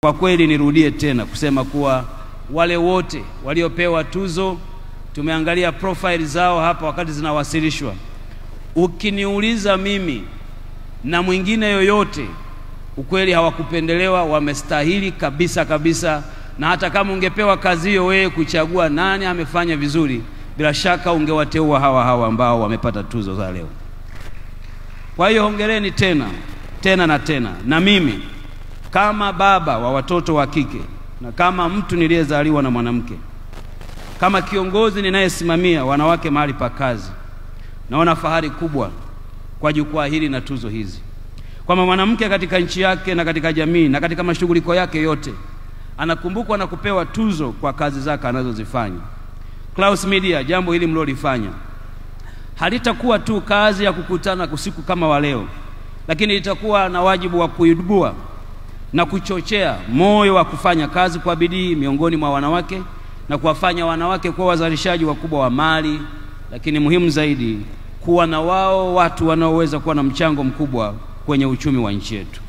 Kwa kweli nirudie tena kusema kuwa wale wote waliopewa tuzo, tumeangalia profile zao hapa wakati zinawasilishwa. Ukiniuliza mimi na mwingine yoyote, ukweli hawakupendelewa, wamestahili kabisa kabisa. Na hata kama ungepewa kazi hiyo wewe kuchagua nani amefanya vizuri, bila shaka ungewateua hawa ambao wamepata tuzo za leo. Kwa hiyo hongereni tena na tena. Na mimi kama baba wa watoto wa kike na kama mtu niliyezaliwa na mwanamke, kama kiongozi ninayesimamia wanawake mahali pa kazi, naona fahari kubwa kwa jukwaa hili na tuzo hizi, kwamba mwanamke katika nchi yake na katika jamii na katika mashughuliko yake yote anakumbukwa na kupewa tuzo kwa kazi zake anazozifanya. Clouds Media, jambo hili mlolifanya halitakuwa tu kazi ya kukutana usiku kama wa leo, lakini itakuwa na wajibu wa kuibua na kuchochea moyo wa kufanya kazi kwa bidii miongoni mwa wanawake na kuwafanya wanawake kuwa wazalishaji wakubwa wa mali, lakini muhimu zaidi kuwa na wao watu wanaoweza kuwa na mchango mkubwa kwenye uchumi wa nchi yetu.